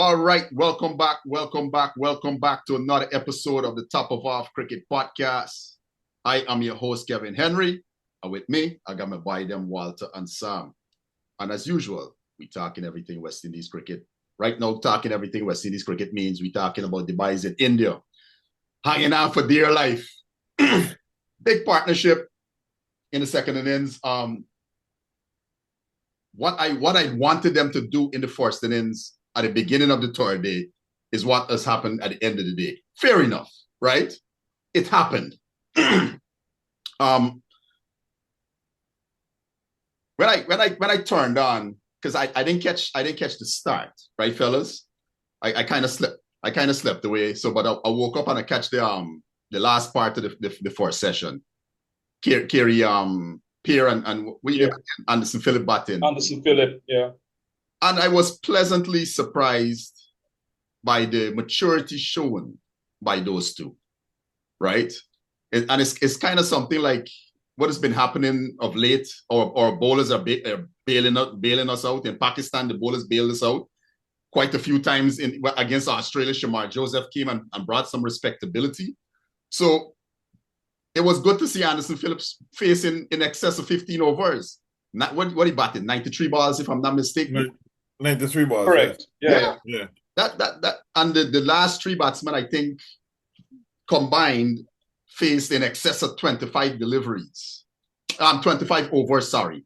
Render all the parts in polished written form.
All right, welcome back to another episode of the Top of Off Cricket Podcast. I am your host, Kevin Henry, and with me, I got my boy them, Walter and Sam. And as usual, we talking everything West Indies cricket. Right now, talking everything West Indies cricket means we talking about the boys in India, hanging on for dear life. Big partnership in the second innings. What I wanted them to do in the first innings at the beginning of the third day is what has happened at the end of the day. Fair enough, right? It happened. When I turned on, because I didn't catch the start, right, fellas? I kind of slept away. So, but I woke up and I catch the last part of the first session. Kerry Pierre and Anderson Phillip batting. Anderson Phillip, yeah. And I was pleasantly surprised by the maturity shown by those two, right? And it's kind of something like what has been happening of late. Our bowlers are bailing us out. In Pakistan, the bowlers bailed us out quite a few times against Australia. Shamar Joseph came and brought some respectability. So it was good to see Anderson Phillips facing in excess of 15 overs. What he batted? 93 balls, if I'm not mistaken. 93 balls. Correct. Yeah. That and the last three batsmen, I think, combined faced in excess of 25 deliveries. 25 overs, sorry.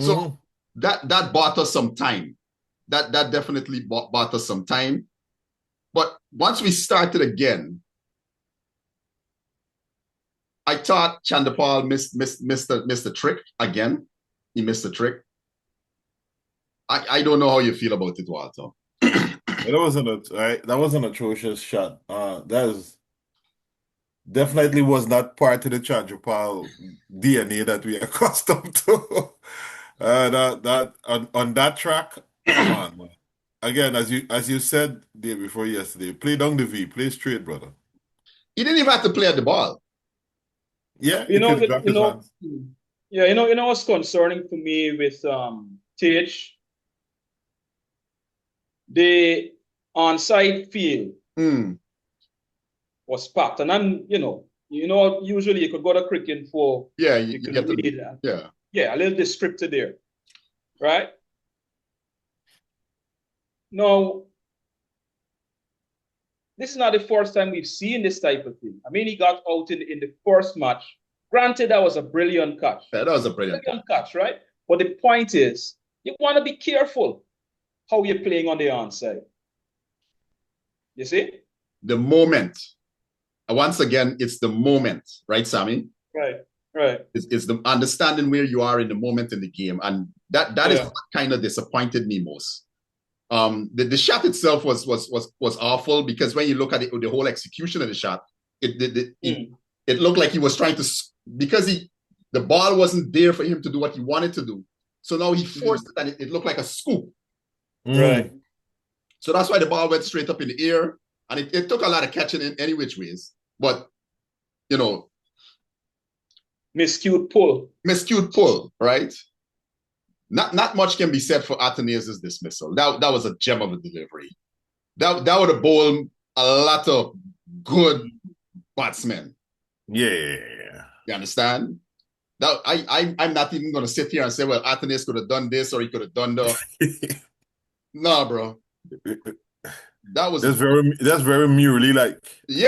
So that bought us some time. That definitely bought us some time. But once we started again, I thought Chandapal missed the trick again. He missed the trick. I don't know how you feel about it, Walter. That was an atrocious shot. That definitely was not part of the Chandapal DNA that we are accustomed to. On that track, come on, man. Again, as you said day before yesterday, play down the V, play straight, brother. He didn't even have to play at the ball. Yeah, what's concerning for me with TH, the on-side field was packed, and then usually you could go to cricket for you get a little descriptor there, right? Now, this is not the first time we've seen this type of thing. I mean, he got out in the first match. Granted, that was a brilliant catch. Yeah, that was a brilliant catch, right? But the point is, you want to be careful how you're playing on the onside. You see? The moment. Once again, it's the moment, right, Sammy? Right. It's the understanding where you are in the moment in the game. And that is what kind of disappointed me most. The shot itself was awful because when you look at the whole execution of the shot, it looked like he was trying to, because the ball wasn't there for him to do what he wanted to do. So now he forced it and it looked like a scoop. Right. So that's why the ball went straight up in the air, and it took a lot of catching in any which ways. But miscued pull, right? Not much can be said for Atenase's dismissal. That was a gem of a delivery. That would have bowled a lot of good batsmen. Yeah. You understand? That I'm not even going to sit here and say, well, Atenase could have done this or he could have done that. No, bro. That's very Murley like. Yeah.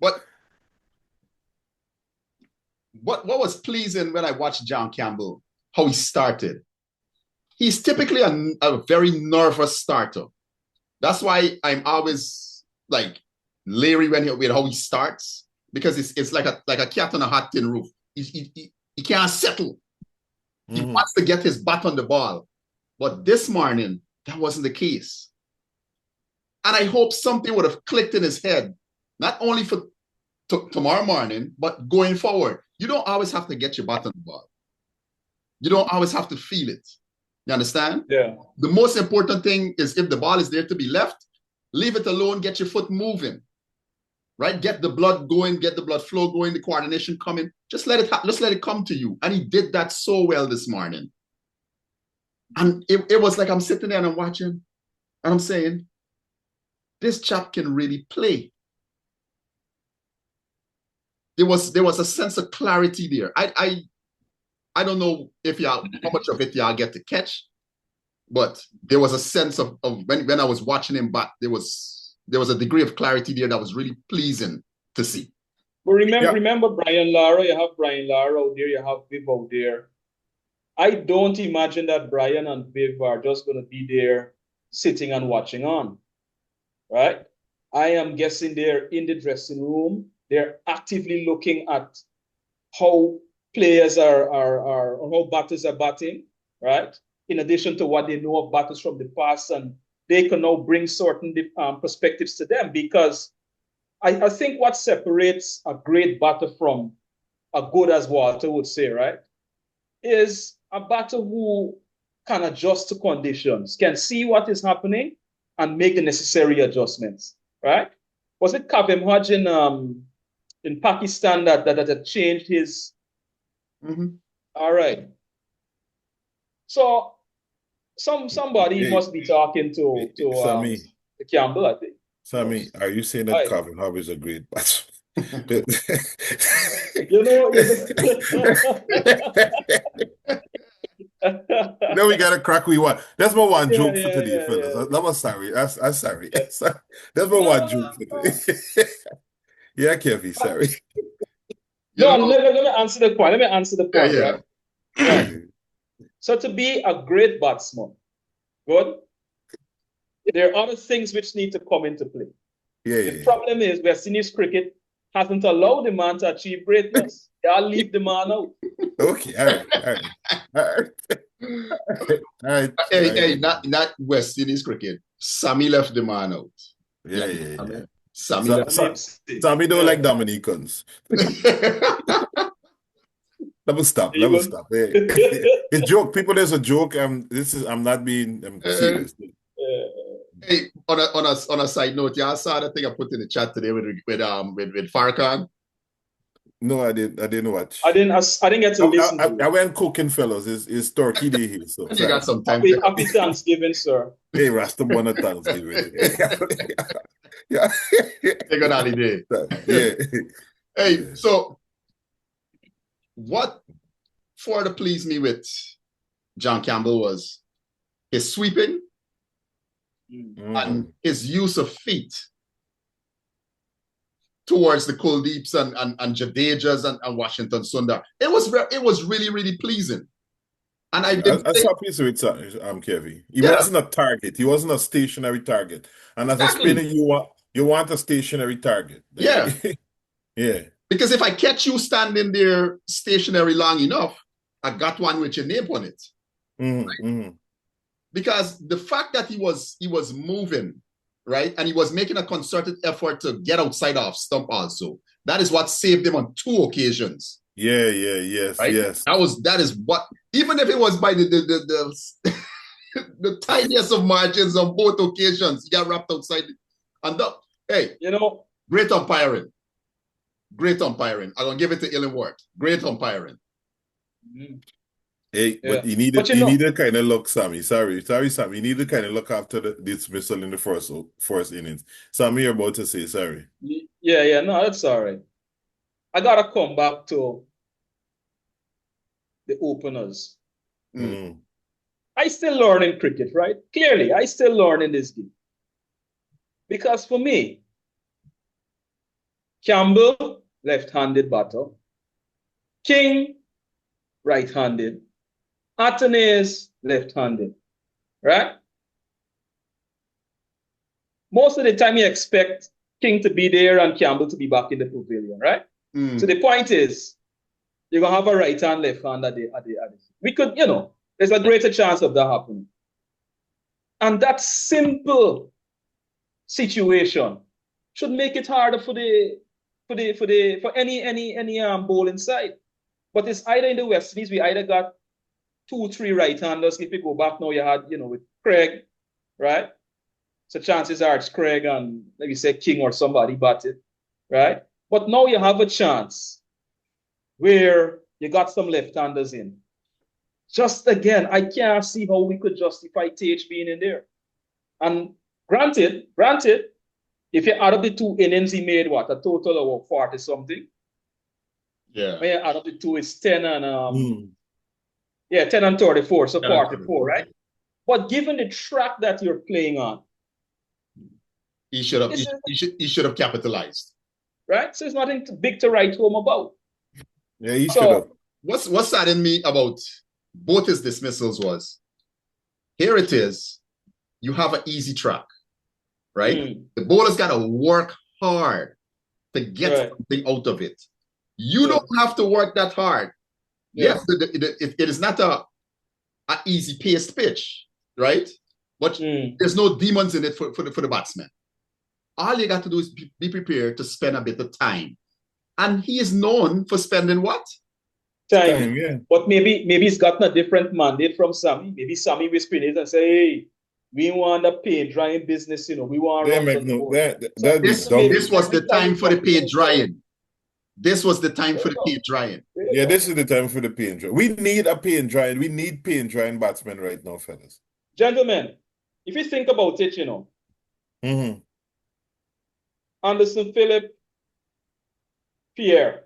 But what was pleasing when I watched John Campbell, how he started. He's typically a very nervous starter. That's why I'm always like leery with how he starts, because it's like a cat on a hot tin roof. He can't settle. He wants to get his bat on the ball. But this morning, that wasn't the case. And I hope something would have clicked in his head, not only for tomorrow morning, but going forward. You don't always have to get your bat on the ball. You don't always have to feel it. You understand? Yeah. The most important thing is if the ball is there to be left, leave it alone, get your foot moving. Right? Get the blood going, get the blood flow going, the coordination coming. Just let it come to you. And he did that so well this morning. And it was like I'm sitting there and I'm watching, and I'm saying, this chap can really play. There was a sense of clarity there. I don't know if how much of it y'all get to catch, but there was a sense of when I was watching him back, there was a degree of clarity there that was really pleasing to see. But remember Brian Lara, you have Brian Lara out there, you have Viv out there. I don't imagine that Brian and Viv are just going to be there sitting and watching on, right? I am guessing they're in the dressing room. They're actively looking at how players are how batters are batting, right? In addition to what they know of batters from the past, and they can now bring certain perspectives to them, because I think what separates a great batter from a good, as Walter would say, right, is a batter who can adjust to conditions, can see what is happening and make the necessary adjustments, right? Was it Kavem Hodge in Pakistan that changed his? Mm-hmm. All right. So somebody must be talking to Sammy, Campbell, I think. Sammy, are you saying that Right. Calvin Hobbes is a great batsman? You know, Then we got a crack we want. That's my one joke for today, yeah. fellas. That was sorry. That's sorry. That's my No, one joke for today. Yeah, Kevin, sorry. No, let me answer the point. Let me answer the point, Yeah. Right? So to be a great batsman, good, there are other things which need to come into play. The problem is West Indies cricket hasn't allowed the man to achieve greatness. They all leave the man out. Okay, all right. Hey, not West Indies cricket. Sammy left the man out. Yeah. Sammy left. Sammy don't like Dominicans. Let me stop. Hey. It's joke. People, there's a joke. I'm not being serious. Hey, on a side note, y'all saw the thing I put in the chat today with Farrakhan? No, I didn't watch. I didn't get to listen to it. I went cooking, fellas. It's Turkey Day here, so you got some time. Happy Thanksgiving, sir. Hey, Rasta one of Thanksgiving. Yeah. Take an holiday. Yeah. Hey, so what further pleased me with John Campbell was his sweeping and his use of feet towards the Kuldeeps and Jadejas and Washington Sundar. It was really, really pleasing. And I saw a piece of it, Kevin. He wasn't a target. He wasn't a stationary target. And as a spinner, you want a stationary target. Yeah. Yeah. Because if I catch you standing there stationary long enough, I got one with your name on it. Right? Because the fact that he was moving, right, and he was making a concerted effort to get outside off stump also. That is what saved him on 2 occasions. Yes. That is what, even if it was by the the tiniest of margins on both occasions, he got wrapped outside. And hey, great umpiring. I'm gonna give it to Illingworth. Great umpiring. Hey, but you need to kind of look, Sammy. Sorry, Sammy. You need to kind of look after the dismissal in the first innings. Sammy, you're about to say sorry. Yeah. No, that's all right. I gotta come back to the openers. I still learn in cricket, right? Clearly, I still learn in this game. Because for me, Campbell, left-handed batter. King, right-handed. Atenes, left-handed, right? Most of the time you expect King to be there and Campbell to be back in the pavilion, right? So the point is, you're going to have a right hand, left hand at the we could, there's a greater chance of that happening. And that simple situation should make it harder for any bowling side. But it's either in the West Indies, we either got 2, 3 right-handers. If you go back now, you had, with Craig, right? So chances are it's Craig and maybe say King or somebody batted, right? But now you have a chance where you got some left-handers in. just again, I can't see how we could justify TH being in there. And granted, if you add up the 2 innings, he made what? A total of 40 something. Yeah. When you add up the 2, it's 10 and 10 and 34, so 44, right? But given the track that you're playing on, he should have capitalized. Right? So it's nothing big to write home about. Yeah, he should have. What saddened me about both his dismissals was, here it is, you have an easy track, right? The bowler's got to work hard to get something out of it. You don't have to work that hard. Yes, it is not an easy paced pitch, right? But there's no demons in it for the batsman. All you got to do is be prepared to spend a bit of time. And he is known for spending what? Time, yeah. But maybe he's gotten a different mandate from Sammy. Maybe Sammy whispering it and say, hey, we want a paint drying business, you know. We want this was the time for the paint drying. This was the time for the paint drying. Yeah, this is the time for the paint drying. We need a paint drying. We need paint drying batsmen right now, fellas. Gentlemen, if you think about it, you know, Anderson, Phillip, Pierre,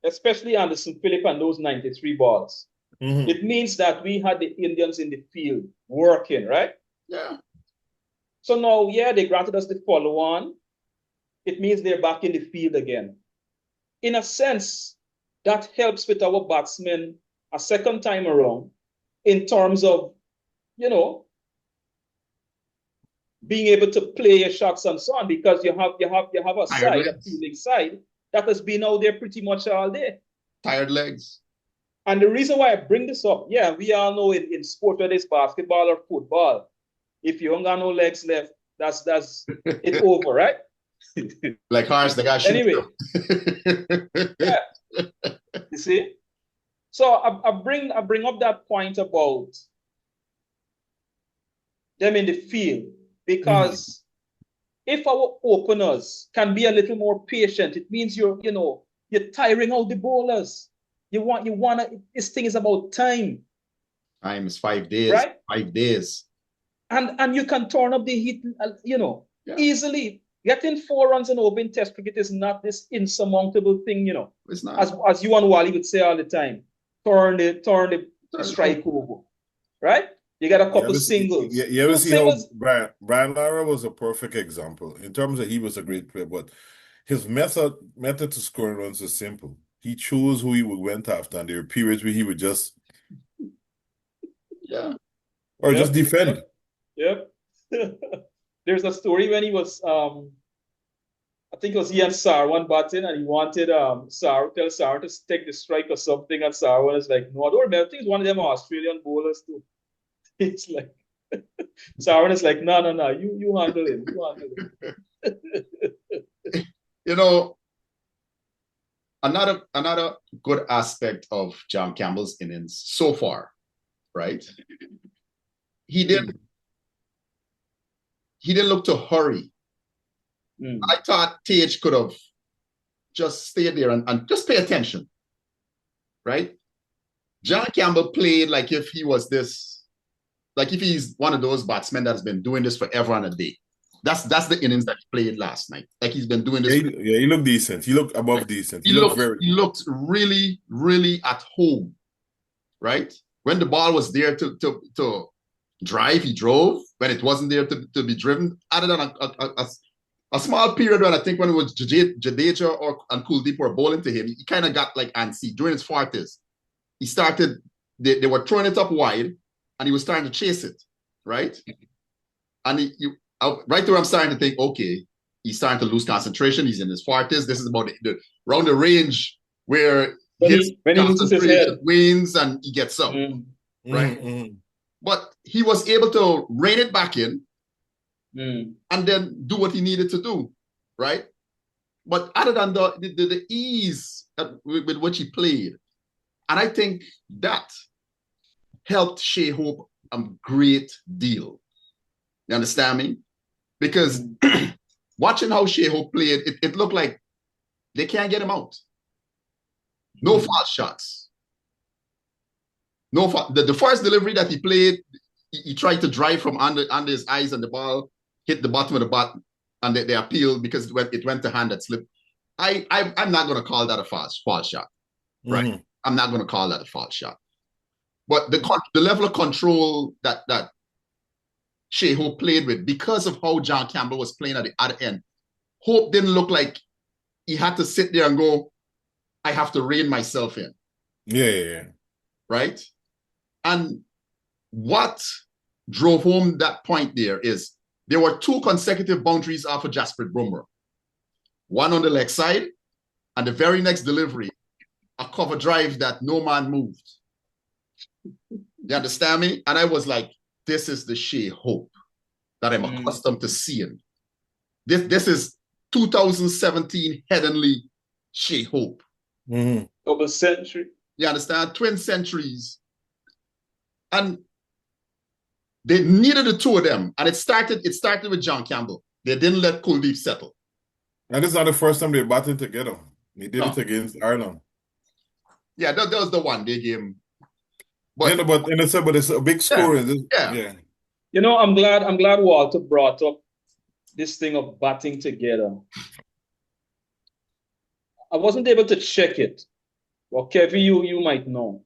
especially Anderson, Phillip, and those 93 balls. It means that we had the Indians in the field working, right? Yeah. So now, they granted us the follow-on. It means they're back in the field again. In a sense, that helps with our batsmen a second time around in terms of, you know, being able to play your shots and so on, because you have a side, a fielding side that has been out there pretty much all day. Tired legs. And the reason why I bring this up, we all know in sport, whether it's basketball or football, if you don't got no legs left, that's it over, right? Like Harsh, the guy. Anyway, you see. So I bring up that point about them in the field, because if our openers can be a little more patient, it means you're tiring out the bowlers. You want this thing is about time. Time is 5 days. Right? 5 days. And you can turn up the heat, easily. Getting 4 runs in open test cricket is not this insurmountable thing, you know. It's not. As you and Wally would say all the time. Turn the strike over. Right? You got a couple singles. You ever see how Brian Lara was a perfect example in terms of he was a great player, but his method to scoring runs is simple. He chose who he went after, and there were periods where he would just just defend. Yep. There's a story when he was I think it was he and Sarwan batting, and he wanted tell Sarwan to take the strike or something, and Sarwan is like, no, I don't remember. I think it's one of them Australian bowlers too. It's like Sarwan is like, no, you handle him. You know, another good aspect of John Campbell's innings so far, right? He didn't look to hurry. I thought TH could have just stayed there and just pay attention, right? John Campbell played like if he was like if he's one of those batsmen that's been doing this forever and a day. That's the innings that he played last night. Like he's been doing this. He looked decent. He looked above decent. He looked really, really at home, right? When the ball was there to drive, he drove. When it wasn't there to be driven, other than a small period when I think when it was Jadeja and Kuldeep were bowling to him, he kind of got like antsy. During his 40s, he started, they were throwing it up wide, and he was starting to chase it, right? And right there, I'm starting to think, okay, he's starting to lose concentration. He's in his 40s. This is about around the range where his concentration wanes and he gets up, right? But he was able to rein it back in and then do what he needed to do, right? But other than the ease with which he played, and I think that helped Shea Hope a great deal. You understand me? Because watching how Shea Hope played, it looked like they can't get him out. No false shots. No, the first delivery that he played, he tried to drive from under his eyes, and the ball hit the bottom of the bat, and they appealed because it went to hand that slipped. I'm not going to call that a foul shot, right? Mm-hmm. I'm not going to call that a foul shot. But the level of control that Shea Hope played with, because of how John Campbell was playing at the other end, Hope didn't look like he had to sit there and go, I have to rein myself in. Yeah. Right? And what drove home that point there is there were 2 consecutive boundaries off of Jasprit Bumrah. One on the leg side, and the very next delivery, a cover drive that no man moved. You understand me? And I was like, this is the Shea Hope that I'm accustomed to seeing. This is 2017 Heavenly Shea Hope. Mm-hmm. Double century. You understand? Twin centuries. And they needed the 2 of them. And it started with John Campbell. They didn't let Kuldeep settle. And it's not the first time they're batting together. They did it against Ireland. Yeah, that was the one-day game. But it's a big score. Yeah. You know, I'm glad Walter brought up this thing of batting together. I wasn't able to check it. Well, Kevin, you might know.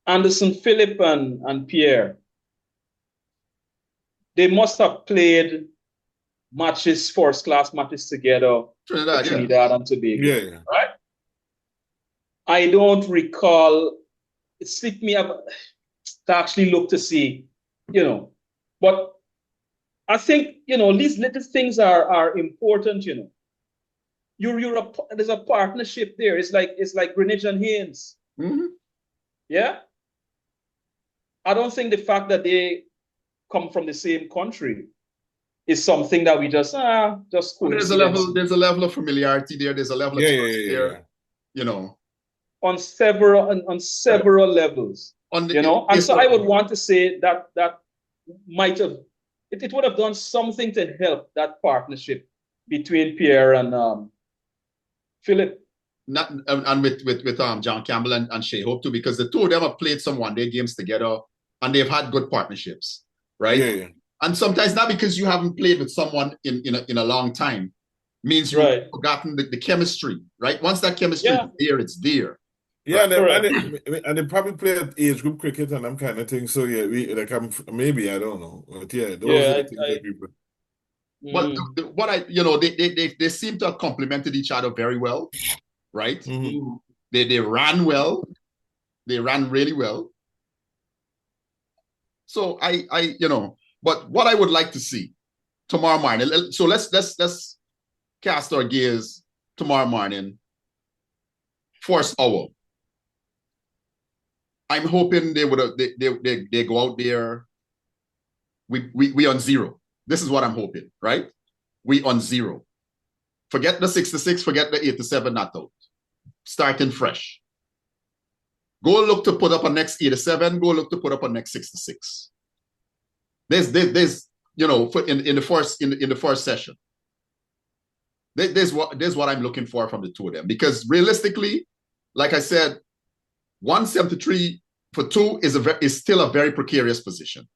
Anderson, Phillip, and Pierre, they must have played matches, first-class matches together Trinidad and Tobago. Yeah. Right? I don't recall. It slipped me up to actually look to see, But I think, these little things are important, There's a partnership there. It's like Greenwich and Haynes. Mm-hmm. Yeah? I don't think the fact that they come from the same country is something that we just there's a level of familiarity there. There's a level of trust there. On several levels. And so I would want to say that might have it would have done something to help that partnership between Pierre and Phillip. And with John Campbell and Shea Hope too, because the 2 of them have played some one-day games together and they've had good partnerships, right? Yeah. And sometimes not because you haven't played with someone in a long time means you've forgotten the chemistry, right? Once that chemistry is there, it's there. Yeah, right? and they probably play at age group cricket and them kind of thing. So yeah, maybe I don't know, but yeah, those are the things that people. But what they seem to have complemented each other very well, right? Mm-hmm. They ran well, they ran really well. So but what I would like to see tomorrow morning. So let's cast our gears tomorrow morning. First hour. I'm hoping they go out there. We on 0. This is what I'm hoping, right? We on 0. Forget the 6-6, forget the 8-7 not out. Starting fresh. Go look to put up a next 8-7. Go look to put up a next 6-6. There's in the first session. There's what I'm looking for from the 2 of them, because realistically, like I said, 173 for 2 is still a very precarious position.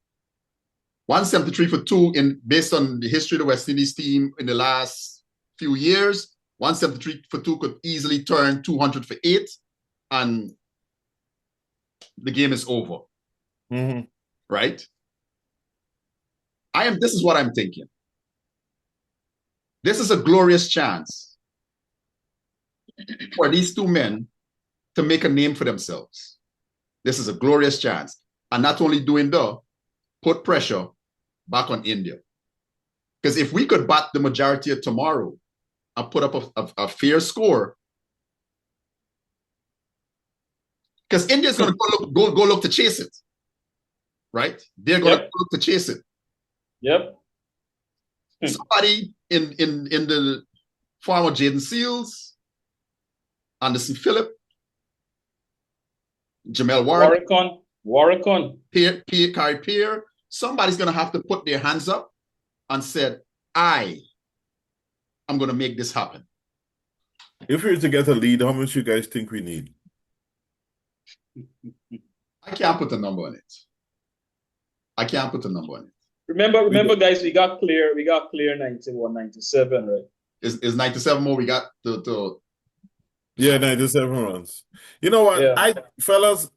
173 for 2 based on the history of the West Indies team in the last few years, 173 for 2 could easily turn 200 for 8, and the game is over. Mm-hmm. Right? This is what I'm thinking. This is a glorious chance for these 2 men to make a name for themselves. This is a glorious chance. And not only doing put pressure back on India. Because if we could bat the majority of tomorrow and put up a fair score, because India's going to go look to chase it. Right? They're going to look to chase it. Yep. Somebody in the form of Jaden Seals, Anderson Phillip, Jamel Warwickon, Pierre, somebody's going to have to put their hands up and said, I am going to make this happen. If we were to get a lead, how much you guys think we need? can't put a number on it. I can't put a number on it. Remember, guys, we got clear 91, 97, right? Is 97 more? We got to Yeah, 97 runs. You know what? Yeah. Fellas,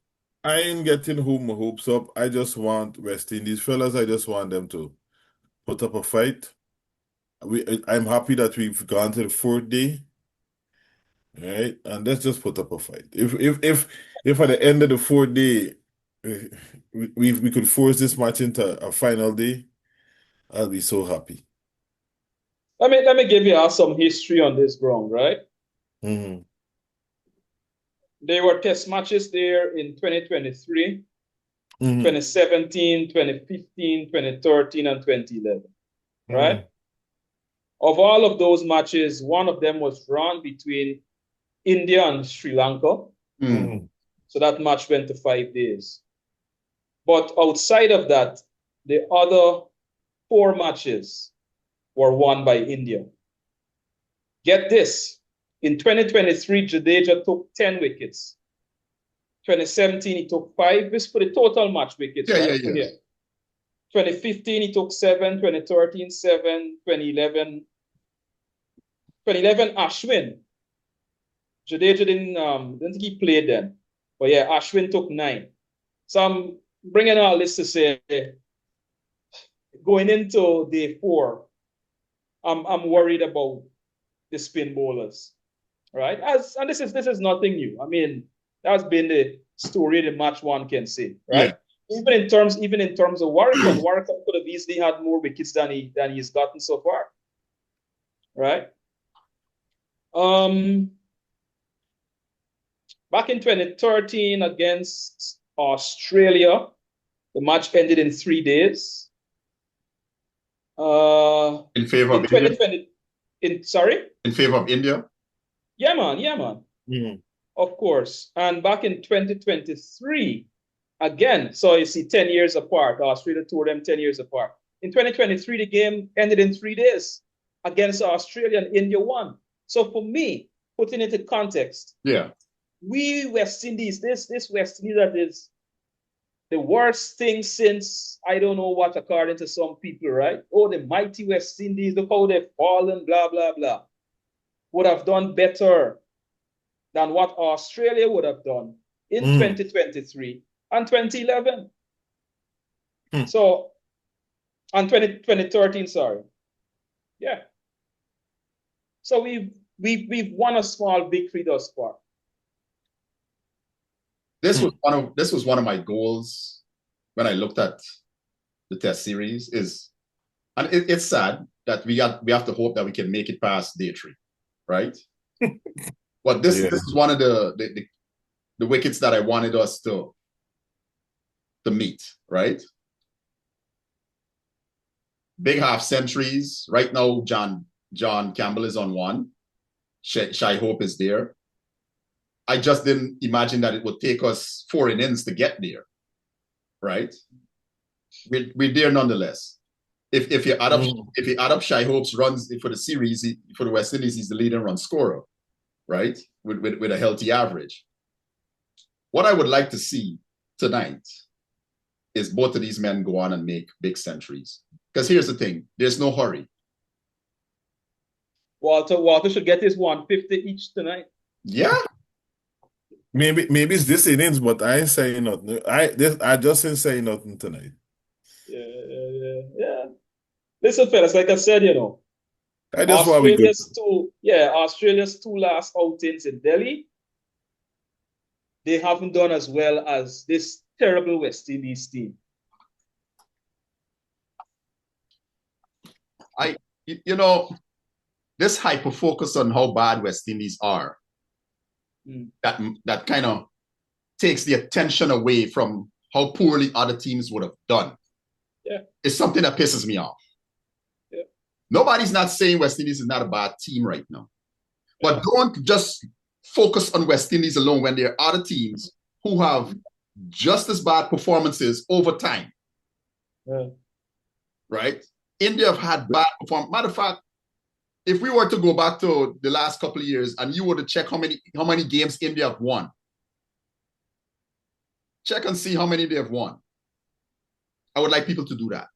I ain't getting my hopes up. I just want West Indies. Fellas, I just want them to put up a fight. I'm happy that we've gone to the fourth day. Right? And let's just put up a fight. If at the end of the fourth day we could force this match into a final day, I'll be so happy. Let me give you some history on this ground, right? Mm-hmm. There were test matches there in 2023, 2017, 2015, 2013, and 2011, right? Of all of those matches, one of them was drawn between India and Sri Lanka. So that match went to 5 days. But outside of that, the other 4 matches were won by India. Get this. In 2023, Jadeja took 10 wickets. 2017, he took 5. This for the total match wickets. Yeah, right? yeah. 2015, he took 7. 2013, 7. 2011, Ashwin. Jadeja didn't think he played then. But yeah, Ashwin took 9. So I'm bringing all this to say, going into day 4, I'm worried about the spin bowlers, right? And this is nothing new. I mean, that's been the story the match one can say, right? Yeah. Even in terms of Warrington, Warrington could have easily had more wickets than he's gotten so far, right? Back in 2013 against Australia, the match ended in 3 days. In favor of India? Sorry? In favor of India? Yeah, man. Mm-hmm. Of course. And back in 2023, again, so you see 10 years apart. Australia toured them 10 years apart. In 2023, the game ended in 3 days against Australia, and India won. So for me, putting it in context, yeah, we West Indies, this West Indies that is the worst thing since I don't know what, according to some people, right? Oh, the mighty West Indies, look how they've fallen, blah, blah, blah. Would have done better than what Australia would have done in 2023 and 2011. So, and 2013, sorry. Yeah. So we've won a small victory thus far. This was one of my goals when I looked at the test series and it's sad that we have to hope that we can make it past day 3, right? But this is one of the wickets that I wanted us to meet, right? Big half centuries. Right now, John Campbell is on 1. Shai Hope is there. I just didn't imagine that it would take us 4 innings to get there, right? We're there nonetheless. If you add up Shai Hope's runs for the series, for the West Indies, he's the leading run scorer, right? With a healthy average. What I would like to see tonight is both of these men go on and make big centuries. Because here's the thing, there's no hurry. Walter should get his 150 each tonight. Yeah. Maybe it's this innings, but I ain't saying nothing. I just ain't saying nothing tonight. Yeah. Listen, fellas, like I said, Australia's 2 last outings in Delhi, they haven't done as well as this terrible West Indies team. This hyper focus on how bad West Indies are, that kind of takes the attention away from how poorly other teams would have done. Yeah. It's something that pisses me off. Yeah. Nobody's not saying West Indies is not a bad team right now. But don't just focus on West Indies alone when there are other teams who have just as bad performances over time. Yeah. Right? India have had bad performance. Matter of fact, if we were to go back to the last couple of years and you were to check how many games India have won, Check and see how many they have won. I would like people to do that.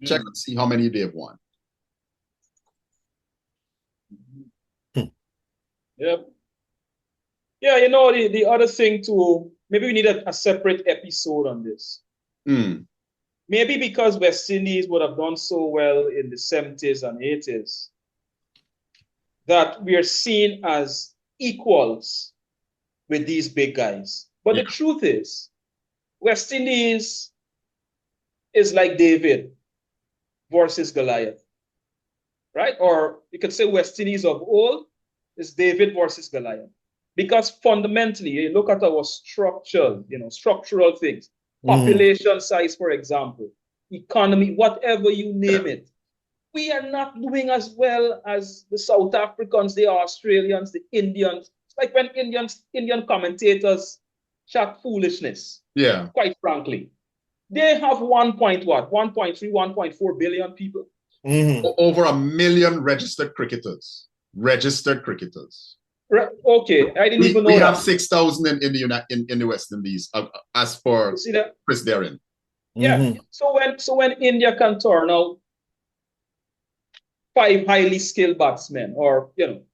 Check and see how many they have won. Yep. Yeah, you know, the other thing too, maybe we need a separate episode on this. Maybe because West Indies would have done so well in the 70s and 80s, that we are seen as equals with these big guys. But the truth is, West Indies is like David versus Goliath, right? Or you could say West Indies of old is David versus Goliath. Because fundamentally, you look at our structural things, population size, for example, economy, whatever you name it, we are not doing as well as the South Africans, the Australians, the Indians. It's like when Indian commentators chat foolishness. Yeah. Quite frankly. They have 1.3, 1.4 billion people. Over 1 million registered cricketers. Registered cricketers. Okay, I didn't even know we that. have 6,000 in the West Indies, as per Chris Darren. Yeah. So when India can turn out 5 highly skilled batsmen, or we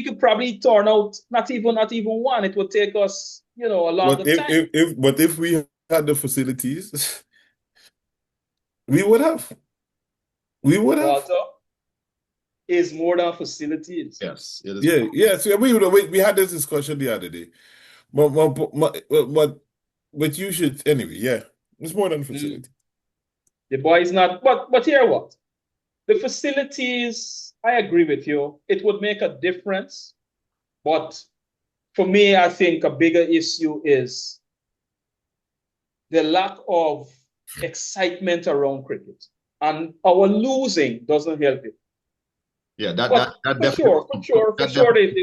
could probably turn out not even one. It would take us a longer time. If we had the facilities, we would have. Walter, is more than facilities. Yes, it is. Yeah. So we had this discussion the other day, but you should anyway. Yeah, it's more than facilities. The boy is not. But hear what? The facilities, I agree with you. It would make a difference, but for me, I think a bigger issue is the lack of excitement around cricket, and our losing doesn't help it. Yeah, for sure, the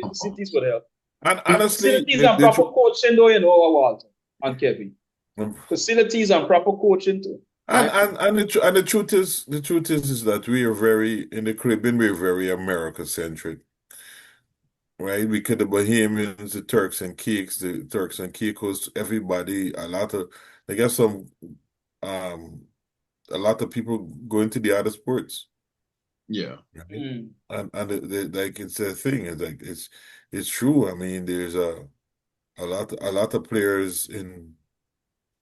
facilities would help. And honestly, facilities and proper coaching, though, Walter and Kevin. Facilities and proper coaching too. And the truth is that we are very in the Caribbean. We're very America centric, right? We could the Bahamians, the Turks and Caicos, everybody. They got some, a lot of people going to the other sports. Yeah, right? And like it's a thing. It's like it's true. I mean, there's a lot of players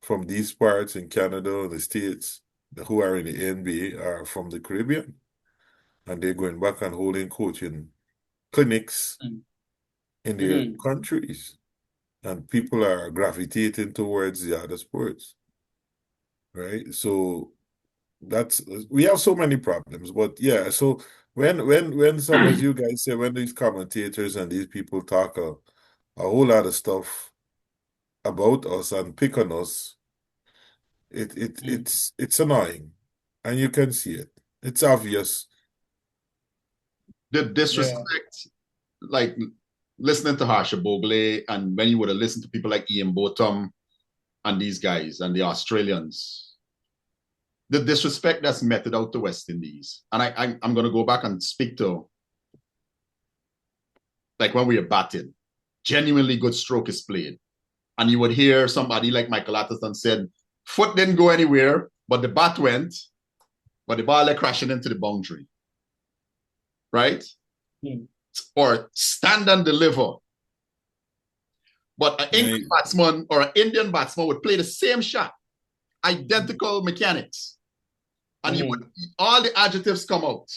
from these parts in Canada, the States, who are in the NBA are from the Caribbean, and they're going back and holding coaching clinics in their countries, and people are gravitating towards the other sports, right? So we have so many problems, but yeah. So when some of you guys say, when these commentators and these people talk a whole lot of stuff about us and pick on us, it's annoying, and you can see it. It's obvious. The disrespect, like listening to Harsha Bogle, and when you would have listened to people like Ian Botham and these guys and the Australians, the disrespect that's meted out to West Indies. And I'm going to go back and speak to, like, when we were batting, genuinely good stroke is played. And you would hear somebody like Michael Atherton said, foot didn't go anywhere, but the bat went, but the ball crashing into the boundary. Right? Or stand and deliver. But an English batsman or an Indian batsman would play the same shot, identical mechanics. And all the adjectives come out.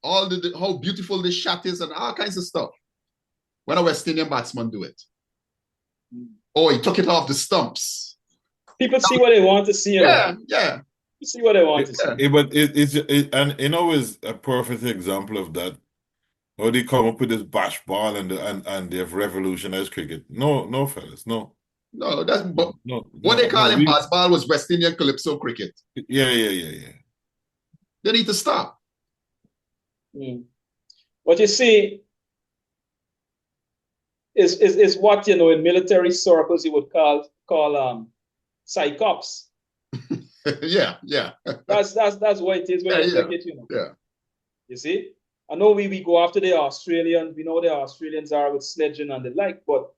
All how beautiful this shot is and all kinds of stuff. When a West Indian batsman do it. Oh, he took it off the stumps. People see what they want to see. Yeah. You see what they want to see. But it's is a perfect example of that. How they come up with this bash ball and they've revolutionized cricket. No, fellas, no. No, what they call him bash ball was West Indian Calypso cricket. Yeah. They need to stop. What you see is what in military circles you would call psychops. Yeah. That's what it is when you take it, Yeah. You see? I know we go after the Australians. We know the Australians are with sledging and the like, but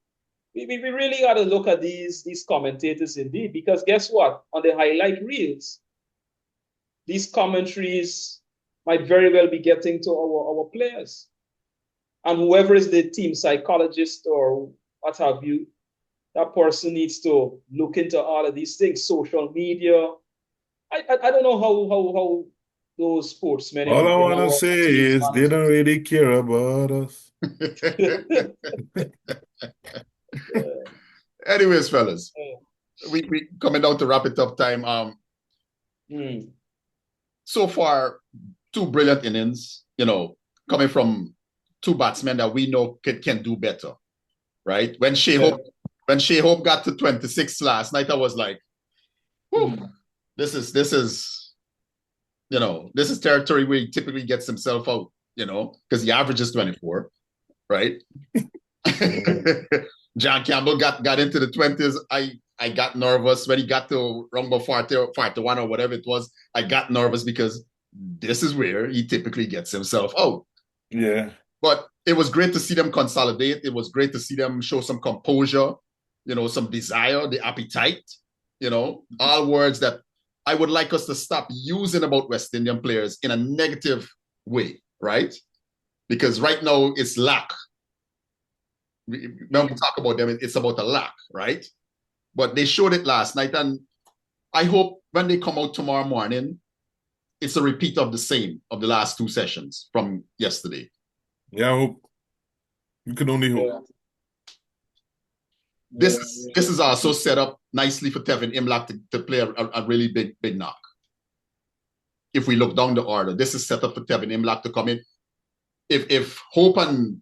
we really got to look at these commentators indeed, because guess what? On the highlight reels, these commentaries might very well be getting to our players. And whoever is the team psychologist or what have you, that person needs to look into all of these things, social media. I don't know how those sportsmen All I in want to our say teams is they don't really care about us. Anyways, fellas, we coming down to wrap it up time. So far, two brilliant innings, coming from two batsmen that we know can do better, right? When Shea Hope got to 26 last night, I was like, this is territory where he typically gets himself out, because the average is 24, right? John Campbell got into the 20s. I got nervous when he got to Rumble 41 or whatever it was. I got nervous because this is where he typically gets himself out. Yeah. But it was great to see them consolidate. It was great to see them show some composure, some desire, the appetite, all words that I would like us to stop using about West Indian players in a negative way, right? Because right now it's lack. When we talk about them, it's about a lack, right? But they showed it last night, and I hope when they come out tomorrow morning, it's a repeat of the same of the last two sessions from yesterday. Yeah, I hope. You can only hope. This is also set up nicely for Tevin Imlach to play a really big knock. If we look down the order, this is set up for Tevin Imlach to come in. If Hope and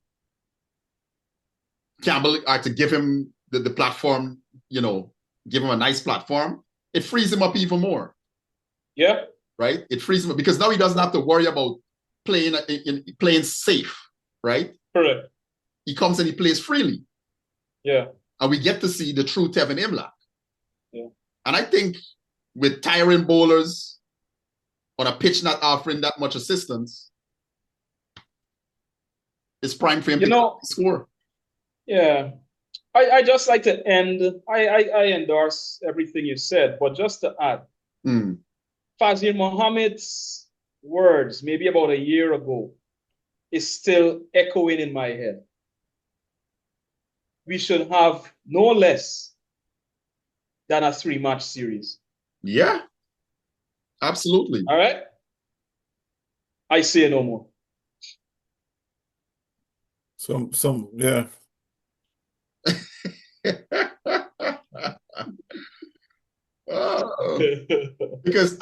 Campbell are to give him the platform, give him a nice platform, it frees him up even more. Yeah. Right? It frees him up because now he doesn't have to worry about playing safe, right? Correct. He comes and he plays freely. Yeah. And we get to see the true Tevin Imlach. Yeah. And I think with tiring bowlers on a pitch not offering that much assistance, it's prime for him to score. Yeah. I just like to end. I endorse everything you said, but just to add, Fazil Mohammed's words, maybe about a year ago, is still echoing in my head. We should have no less than a 3-match series. Yeah, absolutely. All right. I say no more. Yeah. Because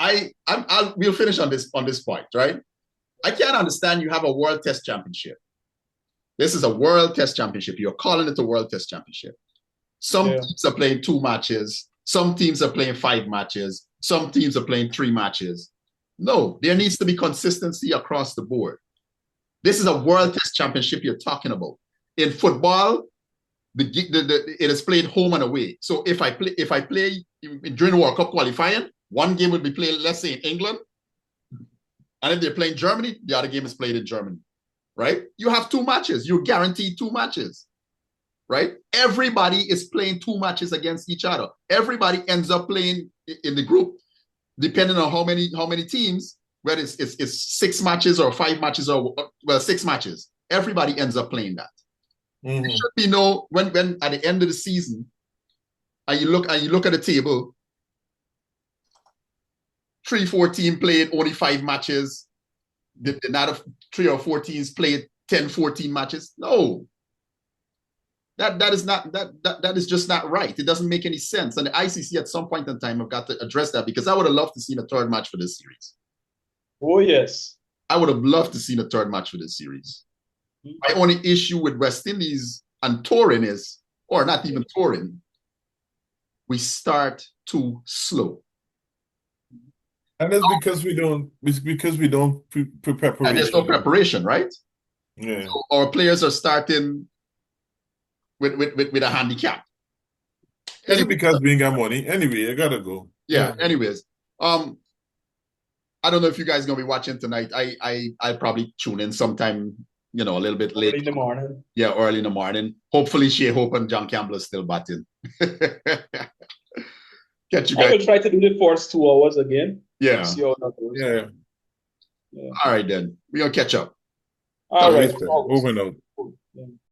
we'll finish on this point, right? I can't understand you have a World Test Championship. This is a World Test Championship. You're calling it a World Test Championship. Some teams are playing 2 matches. Some teams are playing 5 matches. Some teams are playing 3 matches. No, there needs to be consistency across the board. This is a World Test Championship you're talking about. In football, it is played home and away. So if I play during the World Cup qualifying, one game would be played, let's say, in England. And if they're playing Germany, the other game is played in Germany, right? You have 2 matches. You're guaranteed 2 matches, right? Everybody is playing 2 matches against each other. Everybody ends up playing in the group, depending on how many teams, whether it's 6 matches or 5 matches or 6 matches. Everybody ends up playing that. It should be when at the end of the season, and you look at the table, 3-4 teams played only 5 matches. The other 3 or 4 teams played 10-14 matches. No, that is just not right. It doesn't make any sense. And the ICC at some point in time have got to address that, because I would have loved to see a 3rd match for this series. Oh yes, I would have loved to see a 3rd match for this series. My only issue with West Indies and touring is, or not even touring, we start too slow. And that's because we don't prepare. And there's no preparation, right? Yeah. So our players are starting with a handicap. Anyway, because being got money. Anyway, I gotta go. Yeah. Anyways, I don't know if you guys gonna be watching tonight. I'll probably tune in sometime, a little bit late. Early in the morning. Yeah, early in the morning. Hopefully, Shea Hope and John Campbell are still batting. Catch you I guys. will try to do the first 2 hours again. Yeah. See how that goes. Yeah. All right, then. We're gonna catch up. All right. Over and out. Cool. Yeah.